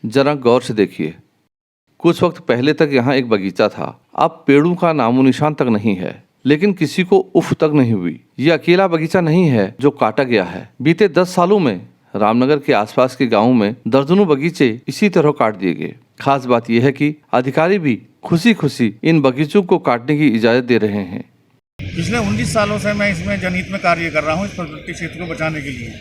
जरा गौर से देखिए, कुछ वक्त पहले तक यहाँ एक बगीचा था, अब पेड़ों का नामो निशान तक नहीं है, लेकिन किसी को उफ तक नहीं हुई। ये अकेला बगीचा नहीं है जो काटा गया है। बीते 10 सालों में रामनगर के आसपास के गांवों में दर्जनों बगीचे इसी तरह काट दिए गए। खास बात यह है कि अधिकारी भी खुशी खुशी इन बगीचों को काटने की इजाजत दे रहे हैं। पिछले 19 सालों से मैं इसमें जनहित में कार्य कर रहा हूँ, इस प्रकृति क्षेत्र को बचाने के लिए।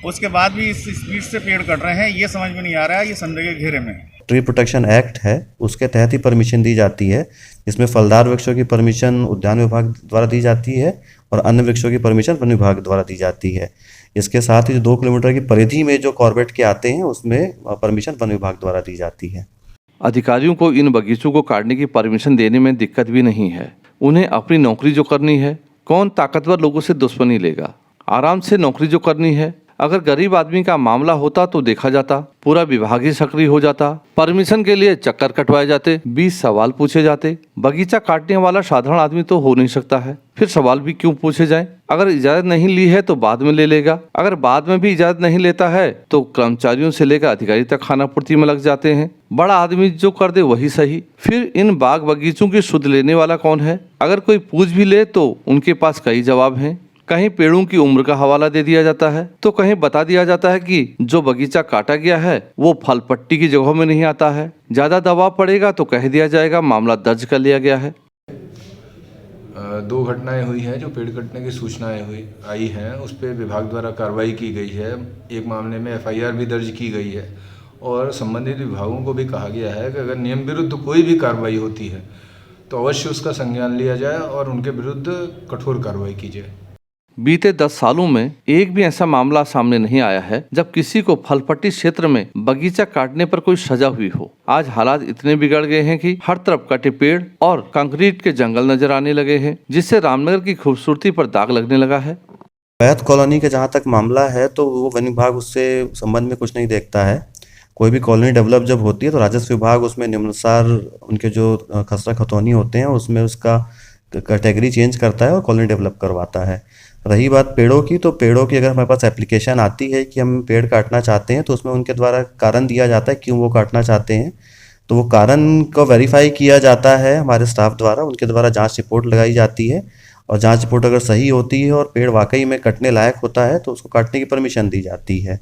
उसके बाद भी इस स्पीड से पेड़ कट रहे हैं, ये समझ में नहीं आ रहा है ये संदेह के घेरे में है। ट्री प्रोटेक्शन एक्ट है, उसके तहत ही परमिशन दी जाती है, जिसमें फलदार वृक्षों की परमिशन उद्यान विभाग द्वारा दी जाती है और अन्य वृक्षों की परमिशन वन विभाग द्वारा दी जाती है। इसके साथ ही जो 2 किलोमीटर की परिधि में जो कॉर्बेट के आते हैं उसमें परमिशन वन विभाग द्वारा दी जाती है। अधिकारियों को इन बगीचों को काटने की परमिशन देने में दिक्कत भी नहीं है। उन्हें अपनी नौकरी जो करनी है, कौन ताकतवर लोगों से दुश्मनी लेगा। आराम से नौकरी जो करनी है। अगर गरीब आदमी का मामला होता तो देखा जाता, पूरा विभाग ही सक्रिय हो जाता, परमिशन के लिए चक्कर कटवाए जाते, 20 सवाल पूछे जाते। बगीचा काटने वाला साधारण आदमी तो हो नहीं सकता है, फिर सवाल भी क्यों पूछे जाएं? अगर इजाजत नहीं ली है तो बाद में ले लेगा, अगर बाद में भी इजाजत नहीं लेता है तो कर्मचारियों से लेकर अधिकारी तक खानापूर्ति में लग जाते हैं। बड़ा आदमी जो कर दे वही सही। फिर इन बाग बगीचों की सुध लेने वाला कौन है? अगर कोई पूछ भी ले तो उनके पास कई जवाब हैं। कहीं पेड़ों की उम्र का हवाला दे दिया जाता है तो कहीं बता दिया जाता है कि जो बगीचा काटा गया है वो फल पट्टी की जगहों में नहीं आता है। ज्यादा दबाव पड़ेगा तो कह दिया जाएगा मामला दर्ज कर लिया गया है। 2 घटनाएं हुई हैं जो पेड़ कटने की सूचनाएं आई हैं, उस पर विभाग द्वारा कार्रवाई की गई है। एक मामले में FIR भी दर्ज की गई है और संबंधित विभागों को भी कहा गया है कि अगर नियम विरुद्ध कोई भी कार्रवाई होती है तो अवश्य उसका संज्ञान लिया जाए और उनके विरुद्ध कठोर कार्रवाई की जाए। बीते 10 सालों में एक भी ऐसा मामला सामने नहीं आया है जब किसी को फलपट्टी क्षेत्र में बगीचा काटने पर कोई सजा हुई हो। आज हालात इतने बिगड़ गए हैं कि हर तरफ कटे पेड़ और कंक्रीट के जंगल नजर आने लगे हैं, जिससे रामनगर की खूबसूरती पर दाग लगने लगा है। अवैध कॉलोनी का जहाँ तक मामला है तो वो वन विभाग उससे संबंध में कुछ नहीं देखता है। कोई भी कॉलोनी डेवलप जब होती है तो राजस्व विभाग उसमें निम्नानुसार उनके जो खसरा खतौनी होते हैं उसमें उसका कैटेगरी चेंज करता है और कॉलोनी डेवलप करवाता है। रही बात पेड़ों की, तो पेड़ों की अगर हमारे पास एप्लीकेशन आती है कि हम पेड़ काटना चाहते हैं तो उसमें उनके द्वारा कारण दिया जाता है क्यों वो काटना चाहते हैं, तो वो कारण को वेरीफाई किया जाता है हमारे स्टाफ द्वारा। उनके द्वारा जांच रिपोर्ट लगाई जाती है और जांच रिपोर्ट अगर सही होती है और पेड़ वाकई में कटने लायक होता है तो उसको काटने की परमिशन दी जाती है।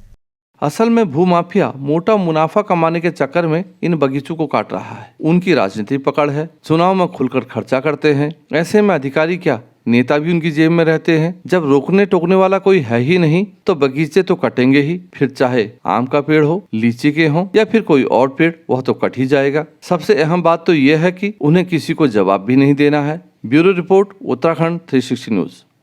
असल में भूमाफिया मोटा मुनाफा कमाने के चक्कर में इन बगीचों को काट रहा है। उनकी राजनीतिक पकड़ है, चुनाव में खुलकर खर्चा करते हैं। ऐसे में अधिकारी क्या, नेता भी उनकी जेब में रहते हैं। जब रोकने टोकने वाला कोई है ही नहीं तो बगीचे तो कटेंगे ही, फिर चाहे आम का पेड़ हो, लीची के हो या फिर कोई और पेड़, वह तो कट ही जाएगा। सबसे अहम बात तो यह है कि उन्हें किसी को जवाब भी नहीं देना है। Bureau report, Uttarakhand 360 news.